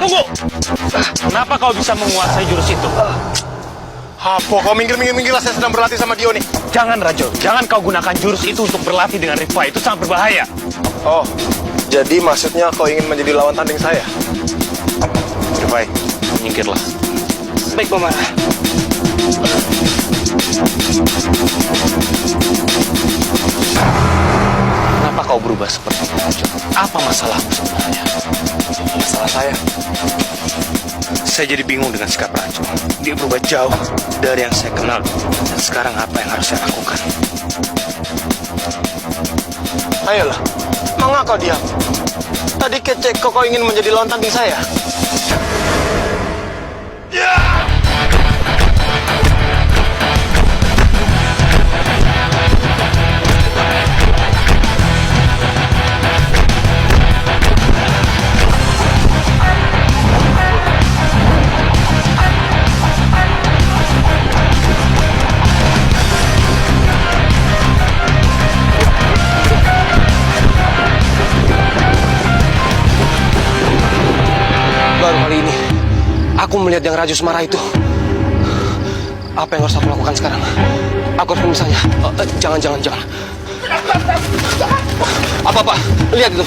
Tunggu! Kenapa kau bisa menguasai jurus itu? Apa kau minggir-minggirlah, saya sedang berlatih sama Dio nih. Jangan, Rajo. Jangan kau gunakan jurus itu untuk berlatih dengan Rifai. Itu sangat berbahaya. Oh, jadi maksudnya kau ingin menjadi lawan tanding saya? Rifai, minggirlah. Baik, Paman. Kenapa kau berubah seperti itu, Rajo? Apa masalahmu sebenarnya? Masalah saya jadi bingung dengan sikap Rajo. Dia berubah jauh dari yang saya kenal. Dan sekarang apa yang harus saya lakukan? Ayolah, mengapa kau diam? Tadi kecek kau ingin menjadi lawan tanding saya. Baru kali ini aku melihat yang Raju Semara itu. Apa yang harus aku lakukan sekarang? Aku harus memisahnya. Jangan. Apa? Lihat itu.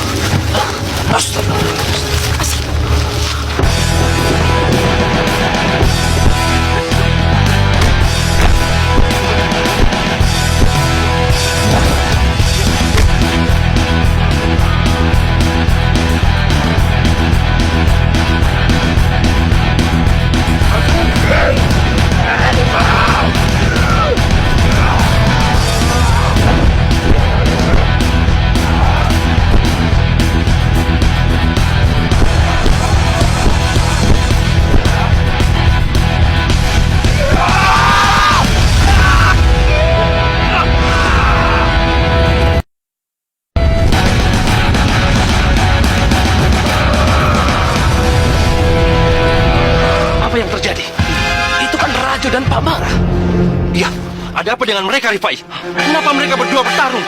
Dan Pak Mara. Iya, ada apa dengan mereka, Rifai? Kenapa mereka berdua bertarung?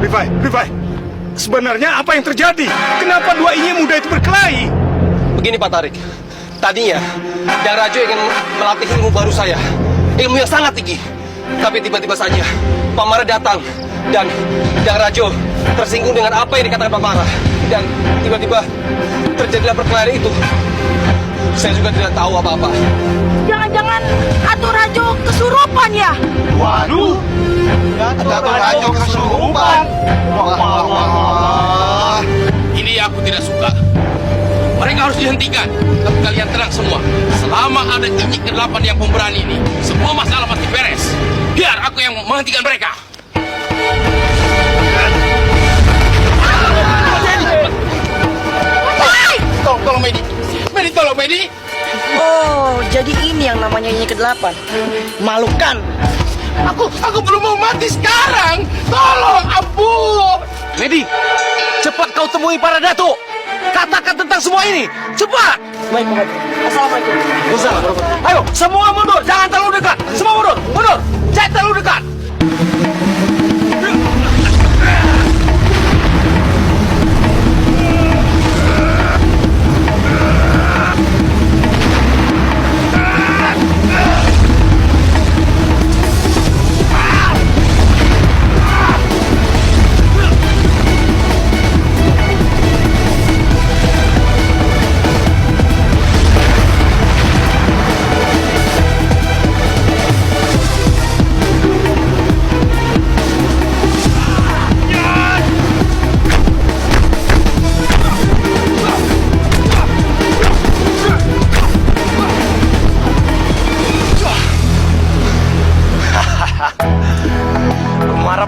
Rifai, sebenarnya apa yang terjadi? Kenapa dua ini muda itu berkelahi? Begini Pak Tarik, tadinya Dang Rajo ingin melatih ilmu baru saya, ilmu yang sangat tinggi. Tapi tiba-tiba saja Pak Mara datang dan Dang Rajo tersinggung dengan apa yang dikatakan Pak Mara. Dan tiba-tiba terjadilah perkelahian itu. Saya juga tidak tahu apa-apa. Jangan-jangan Atuk Rajo kesurupan ya? Waduh, Atuk Rajo kesurupan. Wah. Ini aku tidak suka. Mereka harus dihentikan. Tapi kalian tenang semua. Selama ada Inyek ke-8 yang pemberani ini, semua masalah pasti beres. Biar aku yang menghentikan mereka. Tolong Medi. Tolong Medi. Oh, jadi ini yang namanya Inyek ke-8. Malukan. Aku belum mau mati sekarang. Tolong, ampun. Medi, cepat kau temui para datuk. Katakan tentang semua ini. Cepat. Baik, Pak. Assalamualaikum. Waalaikumsalam. Ayo, semua mundur. Jangan terlalu dekat. Semua mundur. Jangan terlalu dekat.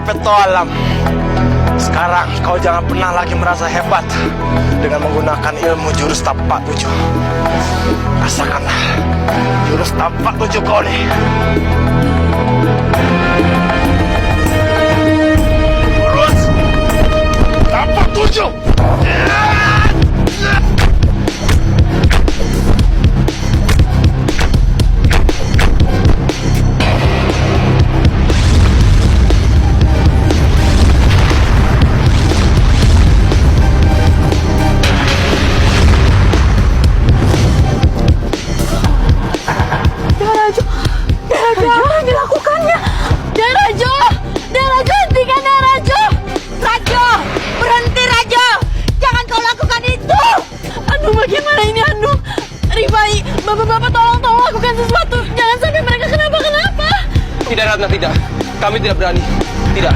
Petualam. Sekarang kau jangan pernah lagi merasa hebat dengan menggunakan ilmu jurus tapak 7. Rasakanlah jurus tapak 7 kau nih. Jurus tapak 7. Rifai, Bapak tolong lakukan sesuatu. Jangan sampai mereka kenapa-kenapa. Tidak, Ratna, tidak. Kami tidak berani. Tidak.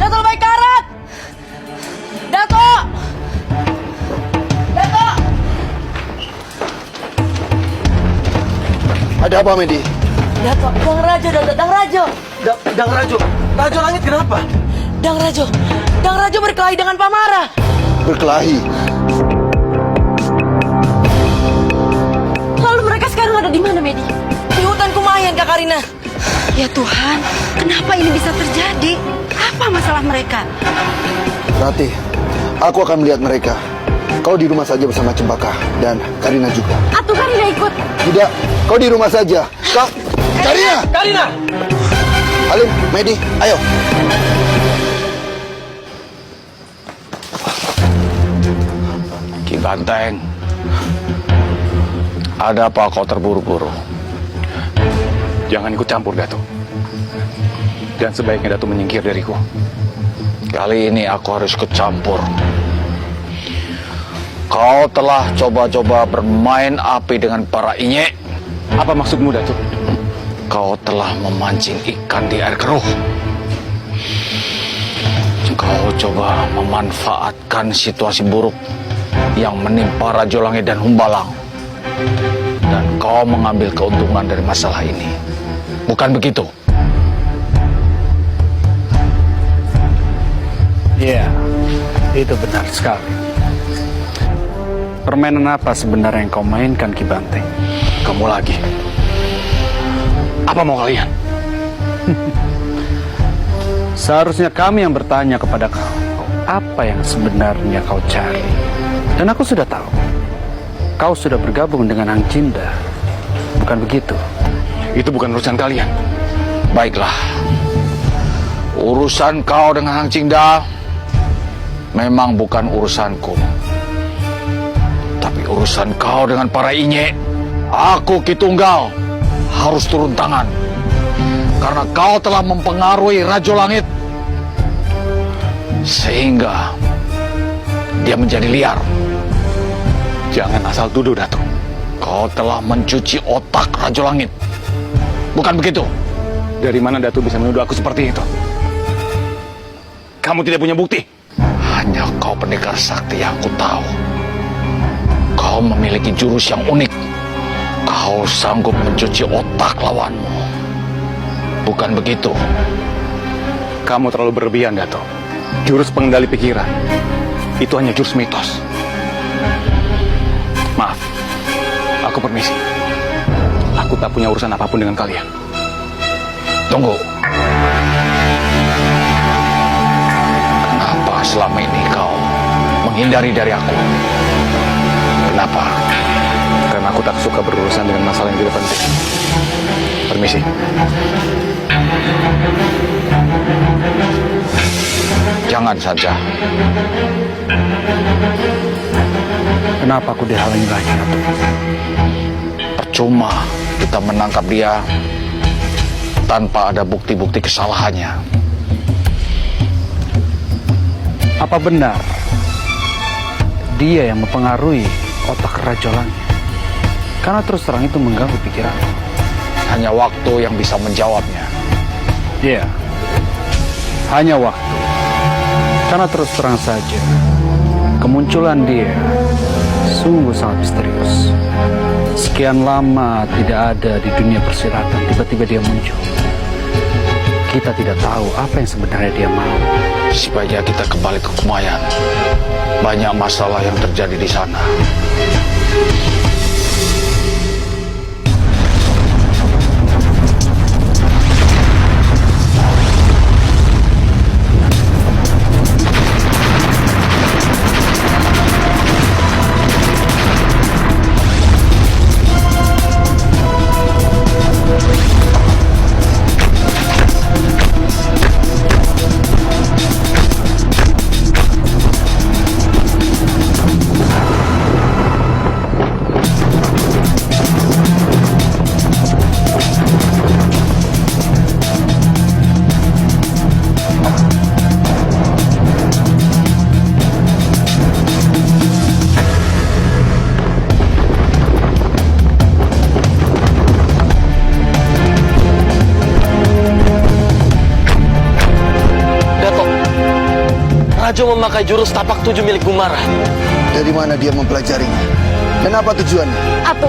Dato baik karat. Dato. Ada apa, Medi? Dato, Dang Rajo. Dang Rajo. Rajo Langit kenapa? Dang Rajo berkelahi dengan Pamara. Berkelahi? Lalu mereka sekarang ada di mana, Medi? Di hutan Kumayan, Kak Karina. Ya Tuhan, kenapa ini bisa terjadi? Apa masalah mereka? Ratih, aku akan melihat mereka. Kau di rumah saja bersama Cempaka dan Karina juga. Atuh Karina ikut. Tidak, kau di rumah saja. Kau, Karina! Karina! Halim, Medi, ayo. Ki Banteng, ada apa kau terburu-buru? Jangan ikut campur, Datuk. Dan sebaiknya Datuk menyingkir dariku. Kali ini aku harus ikut campur. Kau telah coba-coba bermain api dengan para inyek. Apa maksudmu, Datuk? Kau telah memancing ikan di air keruh. Kau coba memanfaatkan situasi buruk yang menimpa Rajo Langit dan Humbalang. Dan kau mengambil keuntungan dari masalah ini. Bukan begitu? Iya, itu benar sekali. Permainan apa sebenarnya yang kau mainkan, Ki Banteng? Kamu lagi. Apa mau kalian? Seharusnya kami yang bertanya kepada kau, apa yang sebenarnya kau cari? Dan aku sudah tahu, kau sudah bergabung dengan Hang Cinda. Bukan begitu? Itu bukan urusan kalian. Baiklah. Urusan kau dengan Hang Cinda memang bukan urusanku. Tapi urusan kau dengan para inyek, aku Ki Tunggal harus turun tangan. Karena kau telah mempengaruhi Rajo Langit sehingga dia menjadi liar. Jangan asal tuduh, Datuk. Kau telah mencuci otak Rajo Langit. Bukan begitu? Dari mana Datuk bisa menuduh aku seperti itu? Kamu tidak punya bukti? Hanya kau pendekar sakti yang aku tahu. Kau memiliki jurus yang unik. Kau sanggup mencuci otak lawanmu. Bukan begitu? Kamu terlalu berlebihan, Dato. Jurus pengendali pikiran itu hanya jurus mitos. Maaf, aku permisi. Aku tak punya urusan apapun dengan kalian. Tunggu. Kenapa selama ini kau menghindari dari aku? Kenapa? Karena aku tak suka berurusan dengan masalah yang tidak penting. Permisi. Jangan saja. Kenapa aku dihalangi lagi, Datuk? Percuma kita menangkap dia tanpa ada bukti-bukti kesalahannya. Apa benar dia yang mempengaruhi otak Rajo Langit? Karena terus terang itu mengganggu pikiranku. Hanya waktu yang bisa menjawabnya. Iya, hanya waktu. Karena terus terang saja, kemunculan dia sungguh sangat misterius. Sekian lama tidak ada di dunia persilatan, tiba-tiba dia muncul. Kita tidak tahu apa yang sebenarnya dia mau. Sebaiknya kita kembali ke Kumayan. Banyak masalah yang terjadi di sana. Rajo memakai jurus tapak 7 milik Gumara. Dari mana dia mempelajarinya? Dan apa tujuannya? Atu,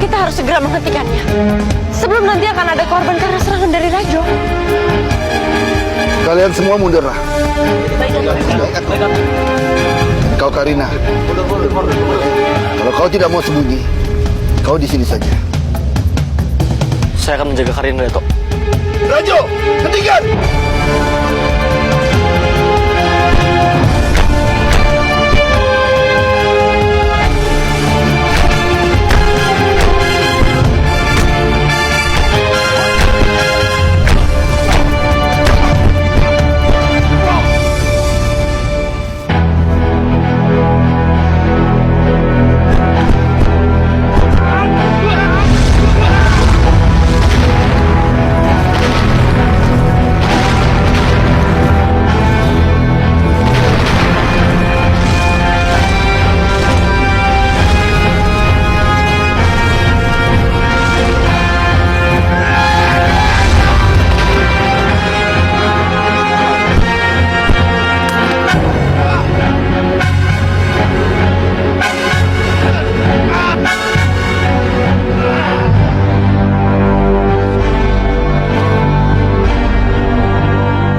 kita harus segera menghentikannya. Sebelum nanti akan ada korban karena serangan dari Rajo. Kalian semua mundurlah. Kau Karina, kalau kau tidak mau sembunyi, kau di sini saja. Saya akan menjaga Karina, Dato. Rajo, hentikan!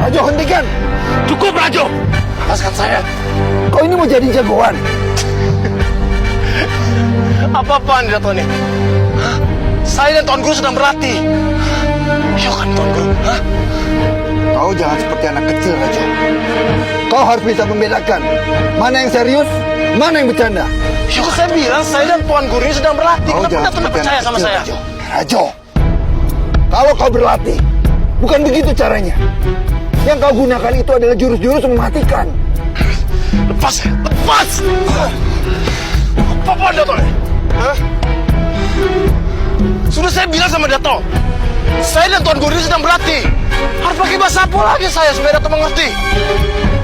Rajo, hentikan! Cukup, Rajo! Lepaskan saya. Kau ini mau jadi jagoan? Apa-apaan Dato ini? Hah? Saya dan Tuan Guru sedang berlatih. Ayo kan Tuan Guru. Hah? Kau jangan seperti anak kecil, Rajo. Kau harus bisa membedakan mana yang serius, mana yang bercanda. Yo, saya bilang saya dan Tuan Guru ini sedang berlatih. Kau Kenapa jangan Dato tidak seperti percaya anak sama kecil, saya? Rajo. Rajo, kalau kau berlatih, bukan begitu caranya. Yang kau gunakan itu adalah jurus-jurus mematikan. Lepas! Lepas! Apa-apaan Dato ini? Hah? Sudah saya bilang sama Dato, saya dan Tuan Guru ini sedang berlatih. Harus pakai bahasa apa lagi saya supaya Dato mengerti?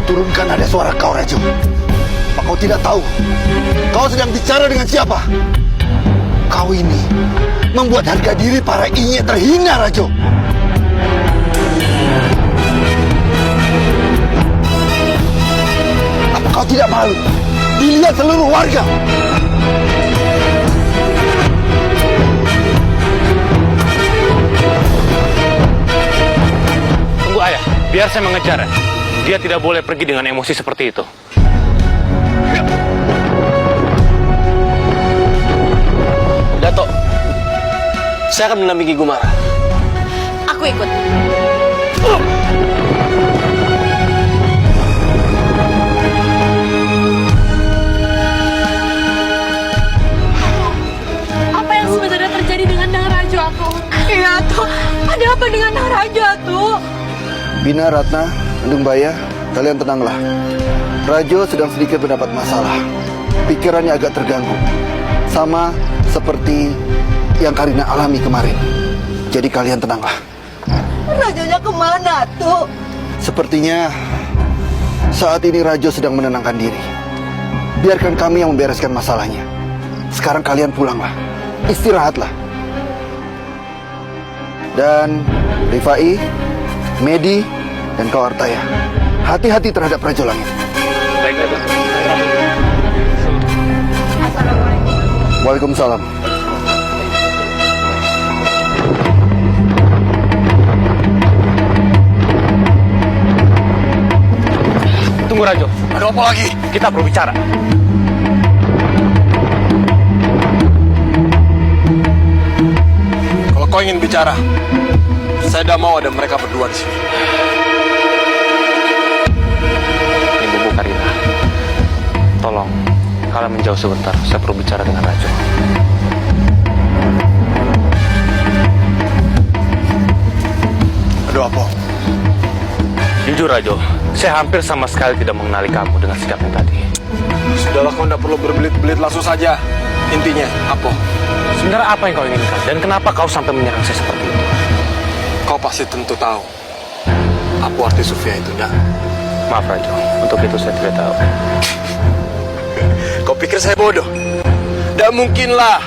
Turunkan nada suara kau, Rajo. Apa kau tidak tahu? Kau sedang bicara dengan siapa? Kau ini membuat harga diri para inyek terhina, Rajo. Apa kau tidak malu dilihat seluruh warga? Tunggu ayah, biar saya mengejar. Dia tidak boleh pergi dengan emosi seperti itu. Dato, saya akan mendampingi Gumara. Aku ikut. Apa yang sebenarnya terjadi dengan Nang Rajo, Atu? Iya, Atu. Ada apa dengan Nang Rajo, Atu? Bina, Ratna, Endung Baya, kalian tenanglah. Rajo sedang sedikit mendapat masalah. Pikirannya agak terganggu. Sama seperti yang Karina alami kemarin. Jadi kalian tenanglah. Rajonya kemana tuh? Sepertinya saat ini Rajo sedang menenangkan diri. Biarkan kami yang membereskan masalahnya. Sekarang kalian pulanglah. Istirahatlah. Dan Rifai, Medi, dan kau Artaya, hati-hati terhadap Rajo Langit. Baik, Dato. Waalaikumsalam. Tunggu Rajo, Ada apa lagi? kita perlu bicara. Kalau kau ingin bicara, saya tidak mau ada mereka berdua di sini. Ibu Karina, tolong kalian menjauh sebentar. Saya perlu bicara dengan Rajo. Aduh apa? Jujur Rajo, saya hampir sama sekali tidak mengenali kamu dengan sikapnya tadi. Sudahlah, kau tidak perlu berbelit-belit, langsung saja. Intinya, apa? Sebenarnya apa yang kau inginkan dan kenapa kau sampai menyerang saya seperti itu? Kau pasti tentu tahu apa arti Sufia itu, nak? Maaf Rajo, untuk itu saya tidak tahu. Kau pikir saya bodoh? Tidak mungkinlah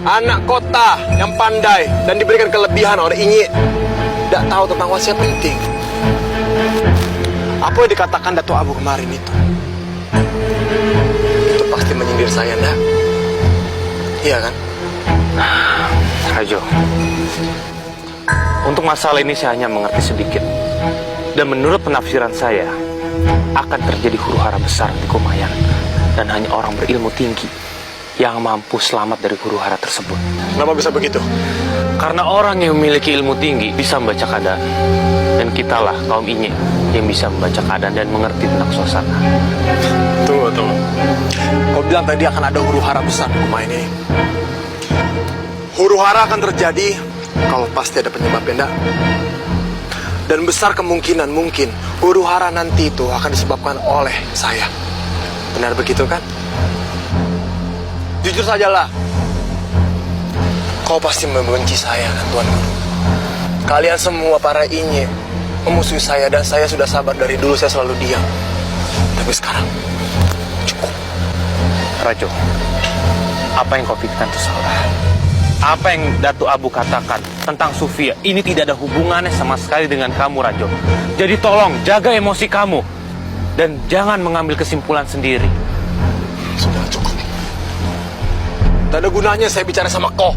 anak kota yang pandai dan diberikan kelebihan oleh Inyi tidak tahu tentang wasiat penting. Apa yang dikatakan Datuk Abu kemarin itu pasti menyindir saya, ndak? Iya kan? Rajo, untuk masalah ini saya hanya mengerti sedikit. Dan menurut penafsiran saya, akan terjadi huru-hara besar di Kumayan. Dan hanya orang berilmu tinggi yang mampu selamat dari huru-hara tersebut. Kenapa bisa begitu? Karena orang yang memiliki ilmu tinggi bisa membaca keadaan. Dan kitalah kaum Inye yang bisa membaca keadaan dan mengerti tentang suasana. Tunggu. Kau bilang tadi akan ada huru-hara besar di Kumayan ini. Huru-hara akan terjadi kalau pasti ada penyebabnya, ndak? Dan besar kemungkinan mungkin huru-hara nanti itu akan disebabkan oleh saya. Benar begitu kan? Jujur sajalah. Kau pasti membenci saya kan, Tuan Guru? Kalian semua para Inye memusuhi saya dan saya sudah sabar dari dulu, saya selalu diam. Tapi sekarang cukup. Rajo, apa yang kau pikirkan itu salah. Apa yang Datuk Abu katakan tentang Sufia ini tidak ada hubungannya sama sekali dengan kamu, Rajo. Jadi tolong jaga emosi kamu dan jangan mengambil kesimpulan sendiri. Sudah cukup. Tak ada gunanya saya bicara sama kau.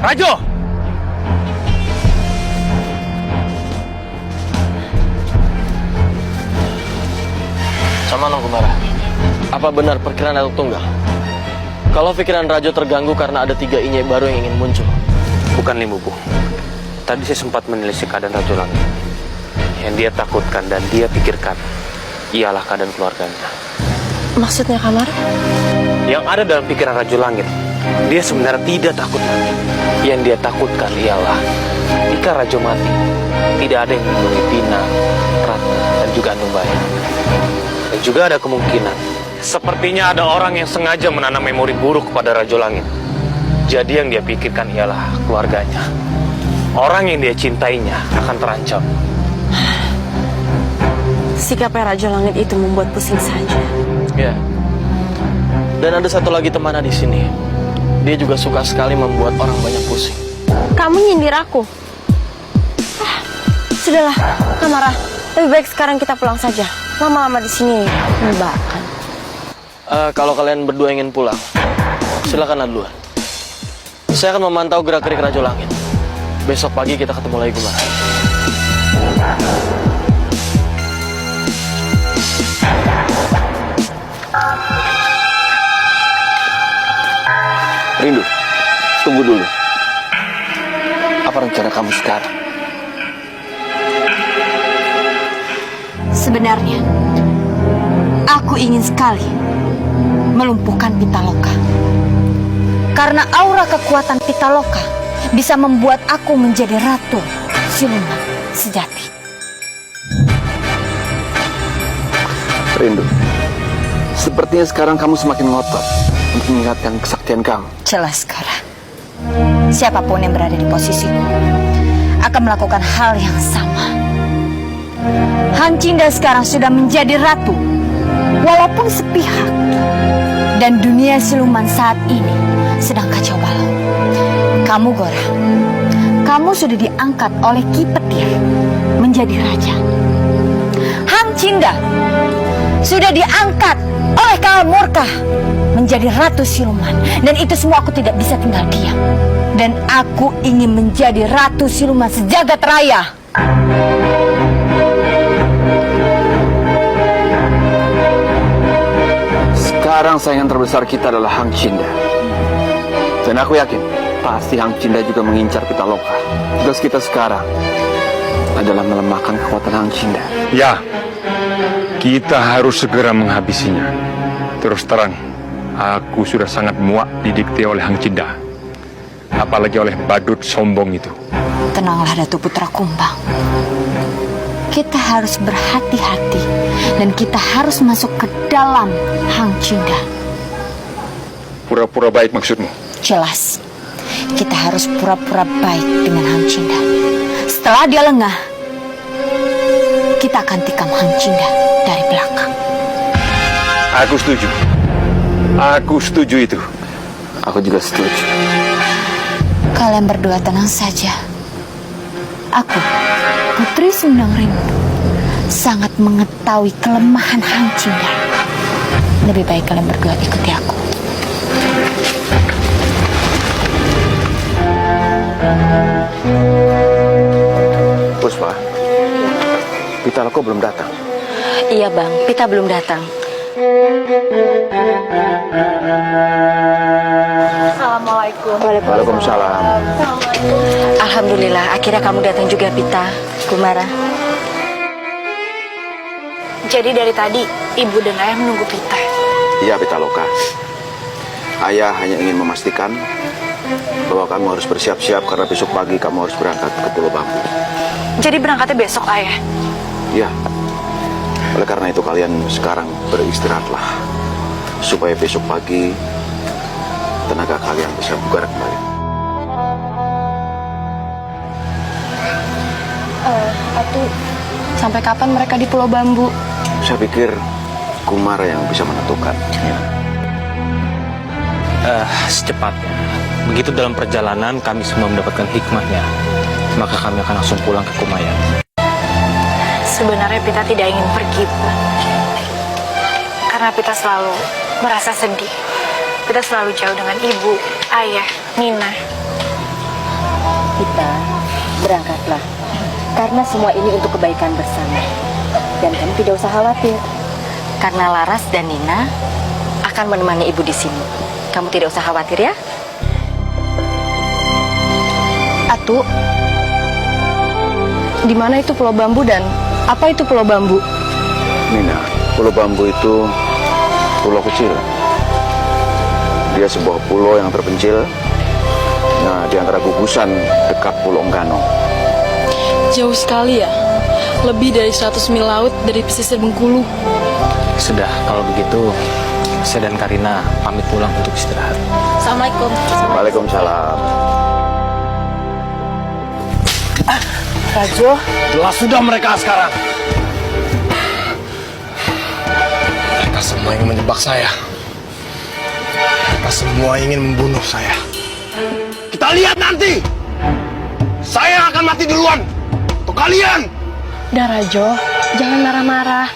Rajo! Sama Nong Kumara, apa benar perkiraan Datuk Tunggal? Kalau pikiran Rajo terganggu karena ada 3 Inye baru yang ingin muncul. Bukan, Limbubu. Tadi saya sempat menelisik keadaan Rajo Langit. Yang dia takutkan dan dia pikirkan ialah keadaan keluarganya. Maksudnya Kamar? Yang ada dalam pikiran Rajo Langit, dia sebenarnya tidak takut mati. Yang dia takutkan ialah jika Rajo mati, tidak ada yang melindungi Pina, Ratna, dan juga Anumbaya. Dan juga ada kemungkinan sepertinya ada orang yang sengaja menanam memori buruk kepada Rajo Langit. Jadi yang dia pikirkan ialah keluarganya. Orang yang dia cintainya akan terancam. Sikapnya Rajo Langit itu membuat pusing saja. Ya. Dan ada satu lagi temannya di sini. Dia juga suka sekali membuat orang banyak pusing. Kamu nyindir aku. Sudahlah, Kamara. Lebih baik sekarang kita pulang saja. Lama-lama di sini membahkan. Kalau kalian berdua ingin pulang, silakanlah duluan. Saya akan memantau gerak-gerik Rajo Langit. Besok pagi kita ketemu lagi Kumara. Rindu, tunggu dulu. Apa rencana kamu sekarang? Sebenarnya, aku ingin sekali melumpuhkan Pitaloka. Karena aura kekuatan Pitaloka bisa membuat aku menjadi ratu siluman sejati. Rindu, sepertinya sekarang kamu semakin ngotot untuk mengingatkan kesaktian kamu. Jelas sekarang, siapapun yang berada di posisiku akan melakukan hal yang sama. Han Cinda sekarang sudah menjadi ratu, walaupun sepihak. Dan dunia siluman saat ini sedang kacau balau. Kamu, Gora, kamu sudah diangkat oleh Ki Petir menjadi raja. Han Cinda sudah diangkat oleh Kala Murka menjadi ratu siluman. Dan itu semua aku tidak bisa tinggal diam. Dan aku ingin menjadi ratu siluman sejagat raya. Sekarang saingan terbesar kita adalah Hang Cinda. Dan aku yakin pasti Hang Cinda juga mengincar Pitaloka. Tugas kita sekarang adalah melemahkan kekuatan Hang Cinda. Ya, kita harus segera menghabisinya. Terus terang, aku sudah sangat muak didikte oleh Hang Cinda. Apalagi oleh badut sombong itu. Tenanglah Datuk Putra Kumbang. Kita harus berhati-hati dan kita harus masuk ke dalam Hang Cinda. Pura-pura baik maksudmu? Jelas. Kita harus pura-pura baik dengan Hang Cinda. Setelah dia lengah, kita akan tikam Hang Cinda dari belakang. Aku setuju. Aku setuju itu. Aku juga setuju. Kalian berdua tenang saja. Aku Putri Sundang Rindu sangat mengetahui kelemahan Hang Cinda. Lebih baik kalian berdua ikuti aku. Puspa, Pitaloka belum datang. Iya bang, Pita belum datang. Assalamualaikum. Waalaikumsalam. Alhamdulillah, akhirnya kamu datang juga Pita, Kumara. Jadi dari tadi ibu dan ayah menunggu Pita. Iya Pitaloka. Ayah hanya ingin memastikan bahwa kamu harus bersiap-siap karena besok pagi kamu harus berangkat ke Pulau Bambu. Jadi berangkatnya besok ayah? Iya. Oleh karena itu kalian sekarang beristirahatlah supaya besok pagi tenaga kalian bisa bugar kembali. Atu, sampai kapan mereka di Pulau Bambu? Saya pikir Kumara yang bisa menentukan. Secepatnya. Begitu dalam perjalanan kami semua mendapatkan hikmahnya, maka kami akan langsung pulang ke Kumayan. Sebenarnya Pita tidak ingin pergi, Bu. Karena Pita selalu merasa sedih. Pita selalu jauh dengan ibu, ayah, Nina. Pita, berangkatlah. Karena semua ini untuk kebaikan bersama. Dan kamu tidak usah khawatir. Karena Laras dan Nina akan menemani ibu di sini. Kamu tidak usah khawatir ya. Atu, di mana itu Pulau Bambu dan apa itu Pulau Bambu? Nina, Pulau Bambu itu pulau kecil. Dia sebuah pulau yang terpencil. Nah, di antara gugusan dekat Pulau Enggano. Jauh sekali ya? Lebih dari 100 mil laut dari pesisir Bengkulu. Sudah, kalau begitu saya dan Karina pamit pulang untuk istirahat. Assalamualaikum. Waalaikumsalam. Rajo, Jelas sudah mereka sekarang. Mereka semua ingin menjebak saya. Mereka semua ingin membunuh saya. Kita lihat nanti. Saya akan mati duluan. Untuk kalian. Dan Rajo, jangan marah-marah.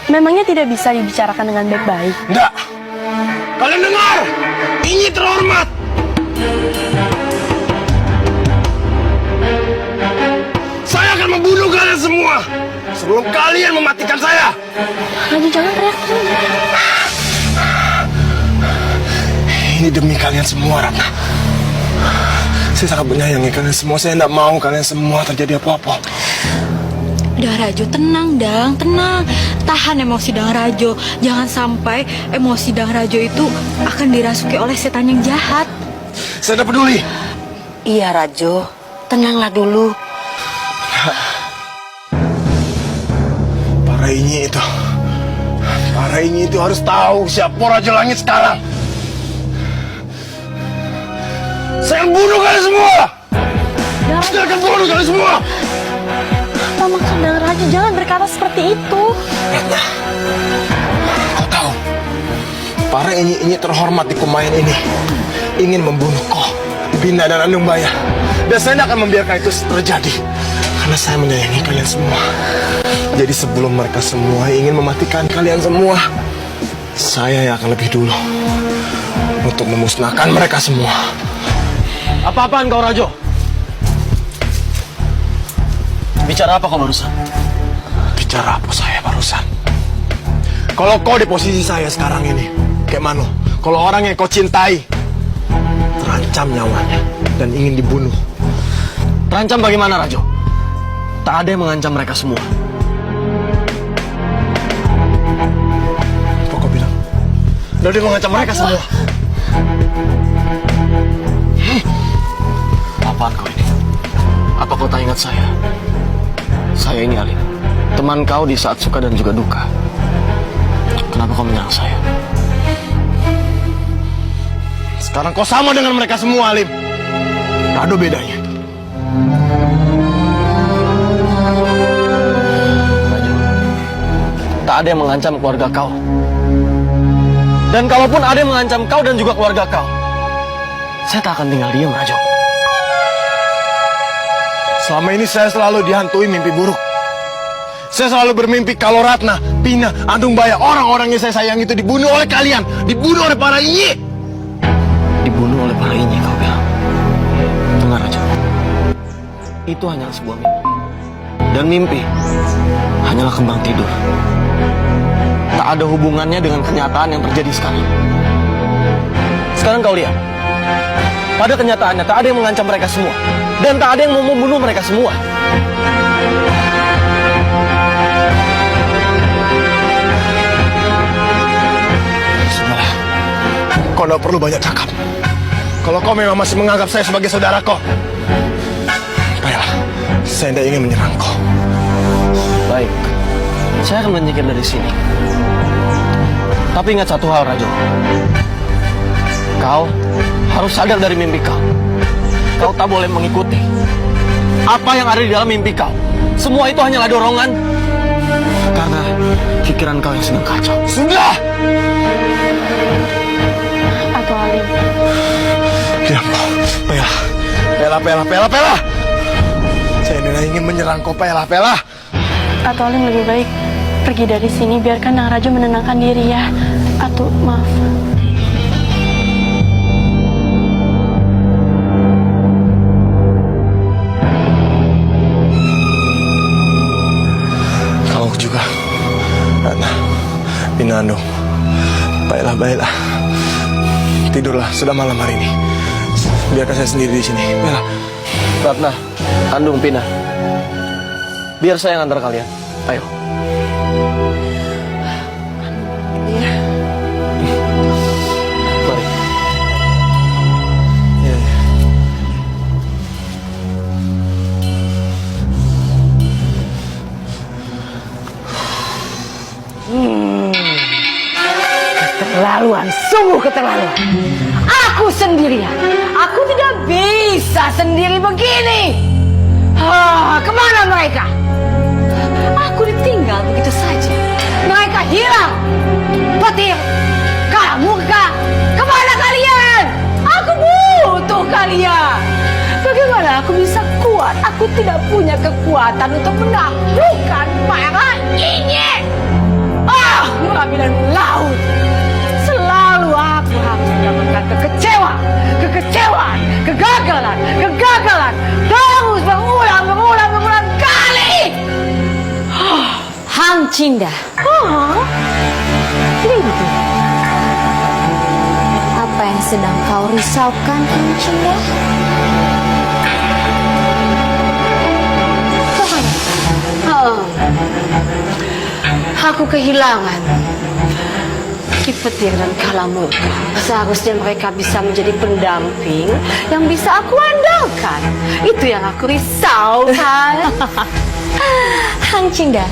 Memangnya tidak bisa dibicarakan dengan baik-baik? Enggak. Kalian dengar? Ini terhormat. Saya akan membunuh kalian semua sebelum kalian mematikan saya. Rajo, jangan teriak. Ini demi kalian semua, Ratna. Saya sangat menyayangi kalian semua. Saya tidak mau kalian semua terjadi apa-apa. Dah Rajo, tenang Dang, tenang. Tahan emosi Dang Rajo. Jangan sampai emosi Dang Rajo itu akan dirasuki oleh setan yang jahat. Saya tidak peduli. iya Rajo, tenanglah dulu. Para ini itu harus tahu siapa Raja Langit sekarang. Saya akan bunuh kalian semua. Saya akan bunuh kalian semua. Apa maksud Dang Rajo? Jangan berkata seperti itu. Ratna, kau tahu, para ini terhormat di Kumayan ini ingin membunuh kau, Bina dan Anumbaya. Dan saya tidak akan membiarkan itu terjadi. Karena saya menyayangi kalian semua. Jadi sebelum mereka semua ingin mematikan kalian semua, saya yang akan lebih dulu untuk memusnahkan mereka semua. Apa-apaan kau, Rajo? Bicara apa kau barusan? Bicara apa saya barusan? Kalau kau di posisi saya sekarang ini, kayak mana? Kalau orang yang kau cintai terancam nyawanya dan ingin dibunuh. Terancam bagaimana, Rajo? Tak ada yang mengancam mereka semua. Apa kau bilang? Tidak ada yang mengancam mereka semua. Apaan kau ini? Apa kau tak ingat saya? Saya ini Alim, teman kau di saat suka dan juga duka. Kenapa kau menyerang saya? Sekarang kau sama dengan mereka semua, Alim. Tidak ada bedanya. Rajo, tak ada yang mengancam keluarga kau. Dan kalaupun ada yang mengancam kau dan juga keluarga kau, saya tak akan tinggal diam, Rajo. Selama ini saya selalu dihantui mimpi buruk. Saya selalu bermimpi kalau Ratna, Pina, Andung Baya, orang-orang yang saya sayang itu dibunuh oleh kalian. Dibunuh oleh para inyi. Dibunuh oleh para inyi, kau bilang. Dengar Raja. Itu hanyalah sebuah mimpi. Dan mimpi hanyalah kembang tidur. Tak ada hubungannya dengan kenyataan yang terjadi sekarang. Sekarang kau lihat. Pada kenyataannya tak ada yang mengancam mereka semua. Dan tak ada yang mau membunuh mereka semua. Sudahlah. Kau tidak perlu banyak cakap. Kalau kau memang masih menganggap saya sebagai saudara kau, baiklah, saya tidak ingin menyerang kau. Baik, saya akan menyingkir dari sini. Tapi ingat satu hal, Rajo. Kau harus sadar dari mimpi kau. Kau tak boleh mengikuti apa yang ada di dalam mimpi kau. Semua itu hanyalah dorongan. Karena pikiran kau yang sedang kacau. Sudah! Atau Alim. Diam kau. Pela. Saya tidak ingin menyerang kau, Pela. Atau Alim lebih baik pergi dari sini, biarkan Nang Rajo menenangkan diri ya. Atau maaf. Kau juga, Ratna, Pina, Andung. Baiklah. Tidurlah, sudah malam hari ini. Biarkan saya sendiri di sini. Baiklah. Ratna, Andung, Pina. Biar saya yang antar kalian. Ayo. Iya. Mari. Iya. Keterlaluan, sungguh keterlaluan. Aku sendirian. Aku tidak bisa sendiri begini. Kemana mereka? Aku ditinggal begitu saja. Mereka hilang. Petir, kamu kemana kalian? Aku butuh kalian. Bagaimana aku bisa kuat? Aku tidak punya kekuatan untuk menaklukkan para inyi. Mengambil laut. Selalu aku harus mendapatkan kekecewaan, kegagalan. Terus berulang kali. Hang Cinda. Begitu. Apa yang sedang kau risaukan, Hang Cinda? Aku kehilangan Ki Petir dan Kalamurka. Seharusnya mereka bisa menjadi pendamping yang bisa aku andalkan. Itu yang aku risaukan. Hang Cinda,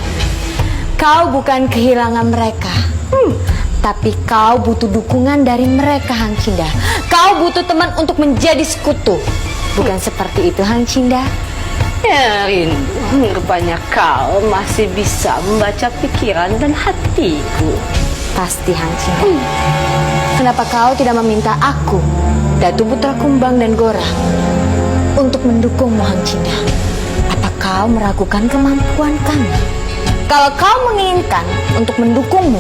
kau bukan kehilangan mereka. Tapi kau butuh dukungan dari mereka, Hang Cinda. Kau butuh teman untuk menjadi sekutu. Bukan seperti itu, Hang Cinda? Ya, Rindu, rupanya kau masih bisa membaca pikiran dan hatiku. Pasti, Hang Cinda. Kenapa kau tidak meminta aku, Datu Putra Kumbang dan Gora, untuk mendukungmu, Hang Cinda? Apa kau meragukan kemampuan kami? Kalau kau menginginkan untuk mendukungmu,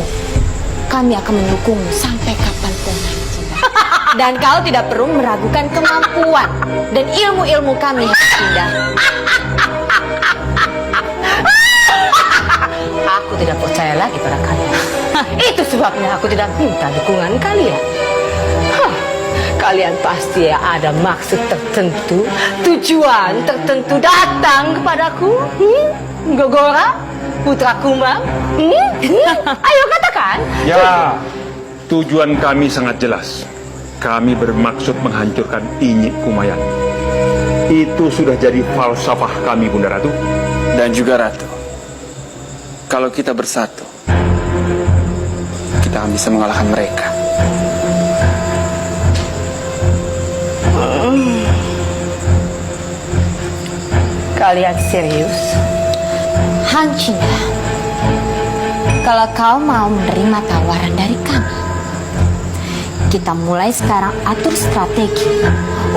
kami akan mendukungmu sampai kapanpun, Hang Cinda. Dan kau tidak perlu meragukan kemampuan dan ilmu-ilmu kami, Hang Cinda. Aku tidak percaya lagi pada kalian. Itu sebabnya aku tidak minta dukungan kalian. Kalian pasti ada maksud tertentu, tujuan tertentu datang kepadaku. Gogora, Putra Kumbang. Ayo katakan. Ya, tujuan kami sangat jelas. Kami bermaksud menghancurkan Inyi Kumayan. Itu sudah jadi falsafah kami, Bunda Ratu. Dan juga Ratu. Kalau kita bersatu, kita akan bisa mengalahkan mereka. Kalian serius? Hang Cinda, kalau kau mau menerima tawaran dari kami, kita mulai sekarang atur strategi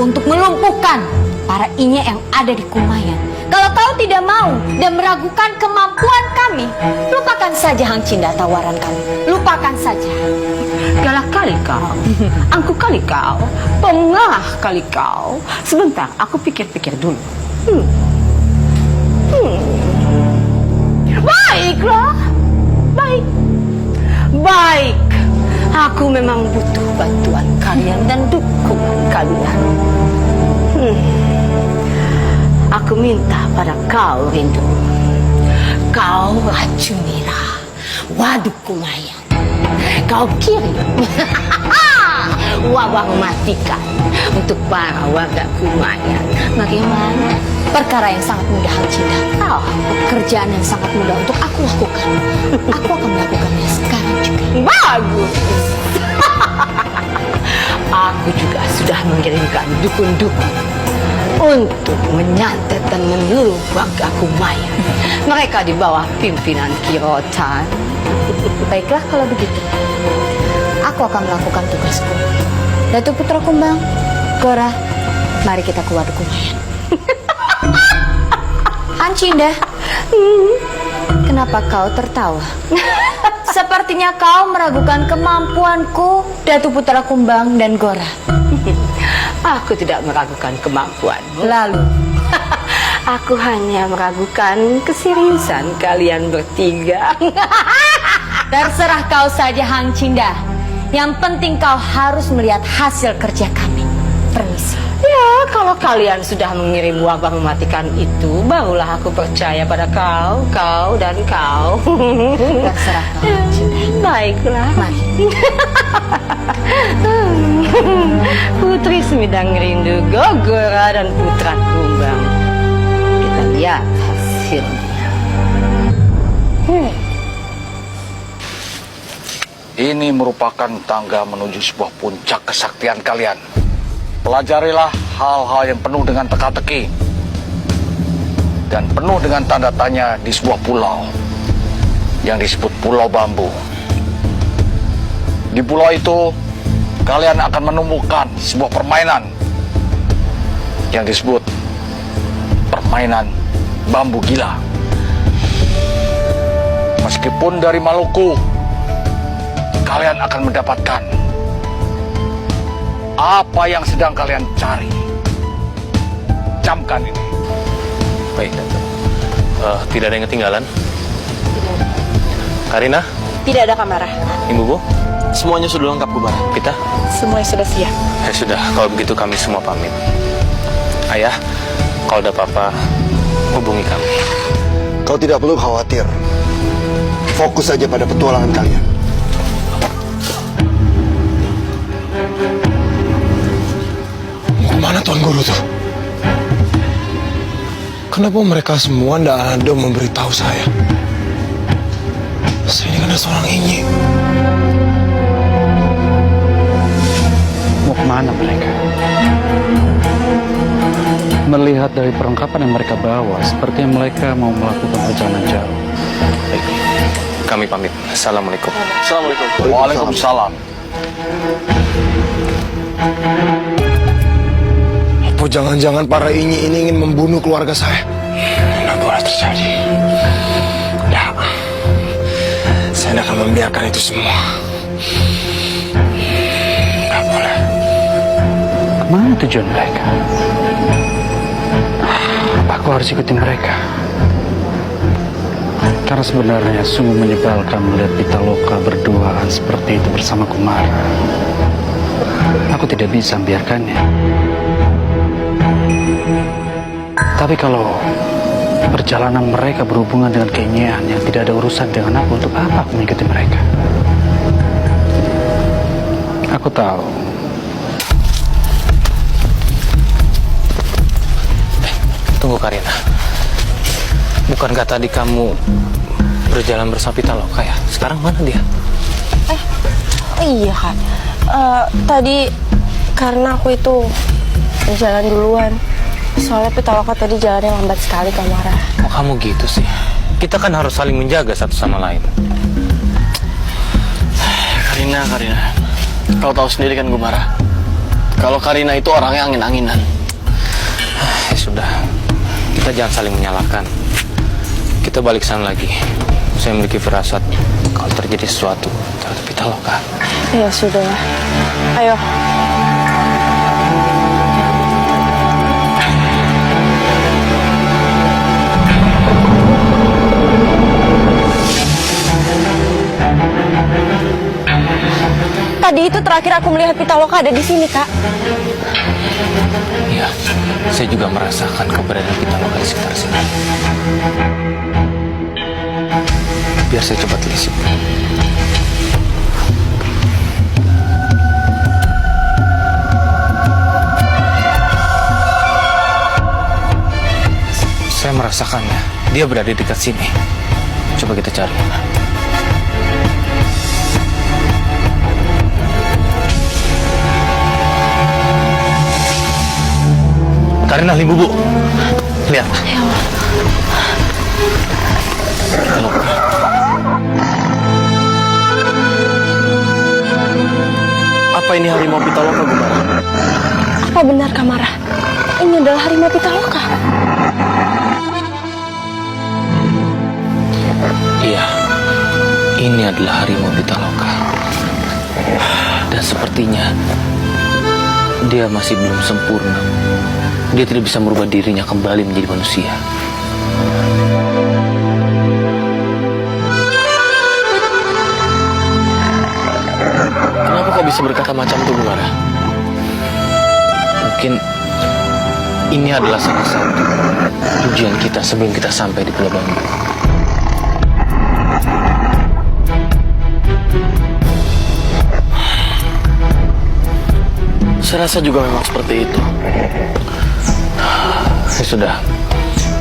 untuk melumpuhkan para inye yang ada di Kumayan Kalau kau tidak mau dan meragukan kemampuan kami, lupakan saja Hang Cinda tawaran kami. Lupakan saja. Galak kali kau, angku kali kau, pengah kali kau. Sebentar, aku pikir-pikir dulu. Baiklah, baik. Aku memang butuh bantuan kalian dan dukungan kalian. Aku minta pada kau, Rindu. Kau racunilah waduk Kumayan. Kau kirim wabah mematikan untuk para warga Kumayan. Bagaimana? Perkara yang sangat mudah, Hang Cinda. Pekerjaan yang sangat mudah untuk aku lakukan. Aku akan melakukannya sekarang juga. Bagus. Aku juga sudah mengirimkan dukun-dukun untuk menyantet dan menyeluruh warga Kumayan. Mereka di bawah pimpinan Kirotan. Baiklah kalau begitu. Aku akan melakukan tugasku. Datuk Putra Kumbang, Gora, mari kita ke waduk Kumayan. Hang Cinda, kenapa kau tertawa? Sepertinya kau meragukan kemampuanku, Datuk Putra Kumbang dan Gora. Aku tidak meragukan kemampuanmu. Lalu, aku hanya meragukan keseriusan kalian bertiga. Terserah kau saja, Hang Cinda. Yang penting kau harus melihat hasil kerja kami. Permisi. Ya, kalau kalian sudah mengirim wabah mematikan itu, barulah aku percaya pada kau dan kau. Terserah kau, Hang Cinda. Baiklah. Mari. Putri Semidang Rindu, Gogora dan Putra Kumbang. Kita lihat hasilnya. Ini merupakan tangga menuju sebuah puncak kesaktian kalian. Pelajarilah hal-hal yang penuh dengan teka-teki dan penuh dengan tanda tanya di sebuah pulau yang disebut Pulau Bambu. Di pulau itu, kalian akan menemukan sebuah permainan yang disebut permainan bambu gila. Meskipun dari Maluku, kalian akan mendapatkan apa yang sedang kalian cari. Camkan ini. Baik, Datuk. Tidak ada yang ketinggalan? Karina? Tidak ada Kamara. Ibu Bu? Semuanya sudah lengkap, Gubara. Kita? Semuanya sudah siap. Ya sudah, kalau begitu kami semua pamit. Ayah, kalau ada apa-apa, hubungi kami. Kau tidak perlu khawatir. Fokus saja pada petualangan kalian. Kemana Tuan Guru tuh? Kenapa mereka semua tidak ada memberitahu saya? Saya ini kan ada seorang Inyi. Mau kemana mereka? Melihat dari perlengkapan yang mereka bawa, sepertinya mereka mau melakukan perjalanan jauh. Baik, kami pamit. Assalamualaikum. Assalamualaikum. Waalaikumsalam. Apa jangan-jangan para Inyi ini ingin membunuh keluarga saya? Tidak boleh terjadi. Tidak. Saya tidak akan membiarkan itu semua. Tidak boleh. Kemana tujuan mereka? Apa aku harus ikuti mereka? Karena sebenarnya sungguh menyebalkan melihat Pitaloka berduaan seperti itu bersama Kumara. Aku tidak bisa membiarkannya. Tapi kalau perjalanan mereka berhubungan dengan keinginan yang tidak ada urusan dengan aku, untuk apa aku mengikuti mereka? Aku tahu. Tunggu, Karina. Bukankah tadi kamu berjalan bersama Pitaloka ya? Sekarang mana dia? Iya Kak. Tadi karena aku itu berjalan duluan. Soalnya Pitaloka tadi jalannya lambat sekali, Kamara. Oh, kamu gitu sih. Kita kan harus saling menjaga satu sama lain. Karina. Kau tahu sendiri kan, Gumara. Kalau Karina itu orangnya angin-anginan. Ya sudah. Kita kita jangan saling menyalahkan. Kita balik sana lagi. Saya memiliki firasat kalau terjadi sesuatu terhadap Pitaloka. Ya sudah ya. Ayo. Tadi itu terakhir aku melihat Pitaloka ada di sini, Kak. Iya, saya juga merasakan keberadaan Pitaloka di sekitar sini. Biar saya coba telisik. Saya merasakannya. Dia berada di dekat sini. Coba kita cari. Karina, Limbu, Bu. Lihat. Apa ini harimau Pitaloka, Gumara? Apa benar, Kamara? Ini adalah harimau Pitaloka. Iya, ini adalah harimau Pitaloka. Dan sepertinya dia masih belum sempurna. Dia tidak bisa merubah dirinya kembali menjadi manusia. Kenapa kau bisa berkata macam itu, Gumara? Mungkin ini adalah salah satu tujuan kita sebelum kita sampai di Pulau Bambu. Saya rasa juga memang seperti itu. Ya sudah,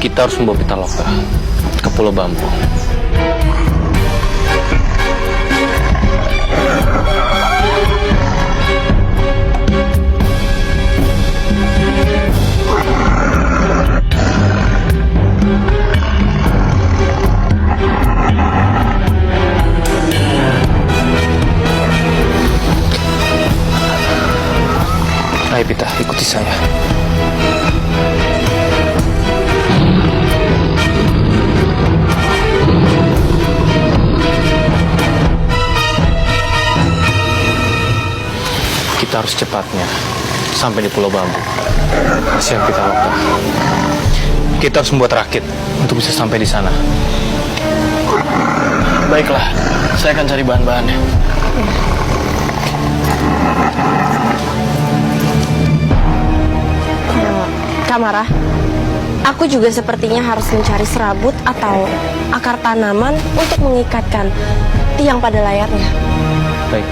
kita harus membawa Pitaloka ke Pulau Bambu. Ayo Pita, ikuti saya. Kita harus cepatnya sampai di Pulau Bambu. Kasihan Pitaloka. Kita harus membuat rakit untuk bisa sampai di sana. Baiklah, saya akan cari bahan-bahannya. Kamara, aku juga sepertinya harus mencari serabut atau akar tanaman untuk mengikatkan tiang pada layarnya. Baik.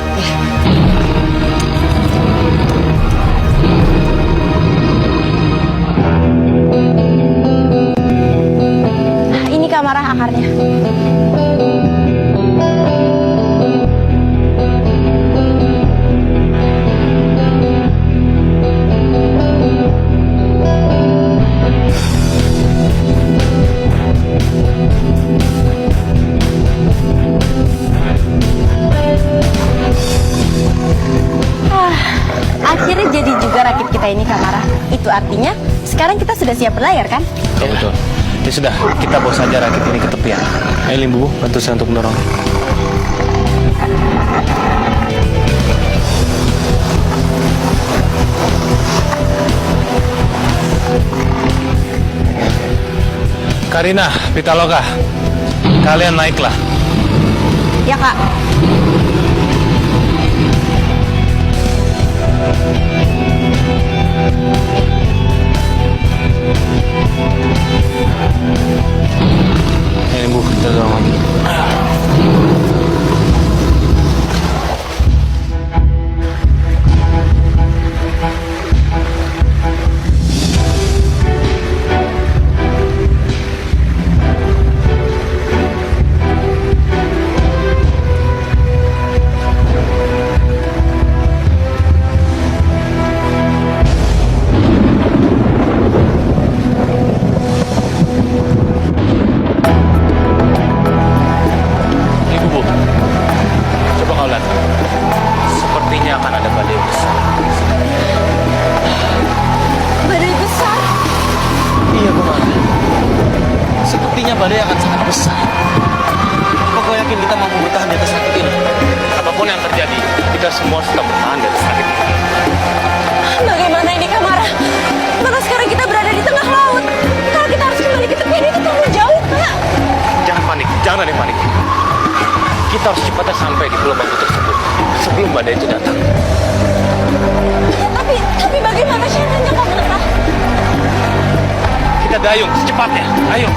Nah, ini Kamara akarnya. Akhirnya jadi juga rakit kita ini, Kamara. Itu artinya sekarang kita sudah siap berlayar, kan? Ya, betul. Ya sudah, kita bawa saja rakit ini ke tepian. Ayo Limbu, bantu saya untuk mendorong. Karina, Pitaloka, kalian naiklah. Ya, Kak. Ini Bu, kita dorong lagi. badai akan sangat besar. Apa kau yakin kita mampu bertahan di atas sakit ini? Apapun yang terjadi, kita semua tetap bertahan di atas sakit ini. Bagaimana ini Kamara? Maka sekarang kita berada di tengah laut. Kalau kita harus kembali ke tepian itu terlalu jauh, Kak. Jangan panik, jangan ada yang panik. Kita harus cepatnya sampai di pulau bambu tersebut sebelum badai itu datang. Tapi bagaimana syaratnya, Kamara? Kita dayung secepatnya, ayo.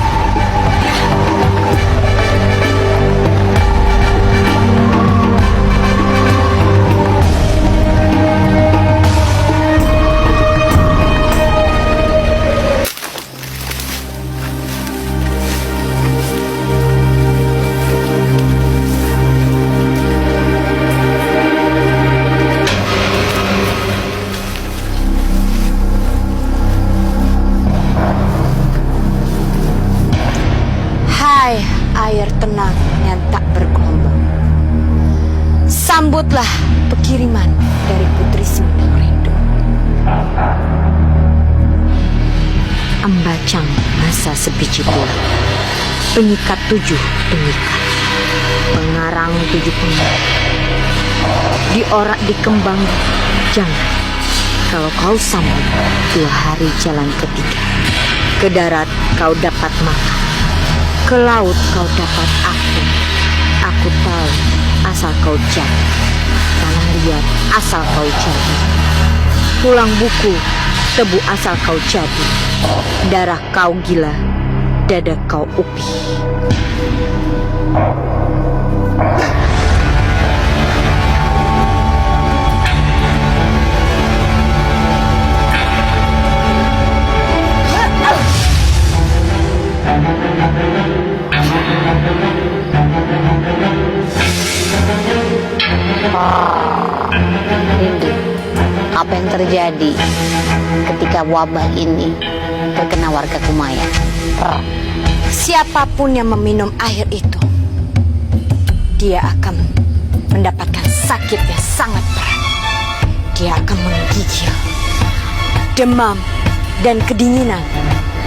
Air tenang yang tak bergelombang. Sambutlah pekiriman dari Putri Semedang Rindu. Embacang masa sebiji bulan, pengikat 7 pengikat, pengarang 7 pengarang, diorak di kembang. Jangan, kalau kau sambut 2 hari jalan ketiga, ke darat kau dapat makan, ke laut kau dapat aku. Aku tahu asal kau jadi, tanah liat asal kau jadi, tulang buku tebu asal kau jadi, darah kau gila, dada kau upih. Rindu, apa yang terjadi ketika wabah ini terkena warga Kumayan? Siapapun yang meminum air itu, dia akan mendapatkan sakit yang sangat berat. Dia akan menggigil, demam, dan kedinginan.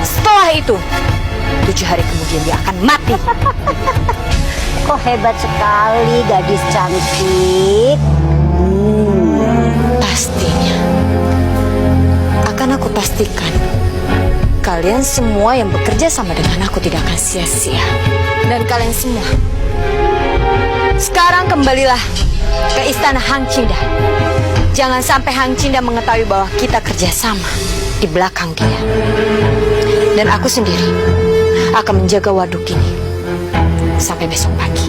Setelah itu, 7 hari kemudian dia akan mati. Kok hebat sekali gadis cantik. Pastinya akan aku pastikan kalian semua yang bekerja sama dengan aku tidak akan sia-sia. Dan kalian semua sekarang kembalilah ke istana Hang Cinda. Jangan sampai Hang Cinda mengetahui bahwa kita kerjasama di belakang dia. Dan aku sendiri akan menjaga waduk ini sampai besok pagi.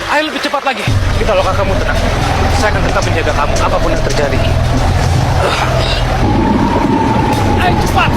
Ayo lebih cepat lagi. Kita loka kamu tenang. Saya akan tetap menjaga kamu apapun yang terjadi. Ayo cepat.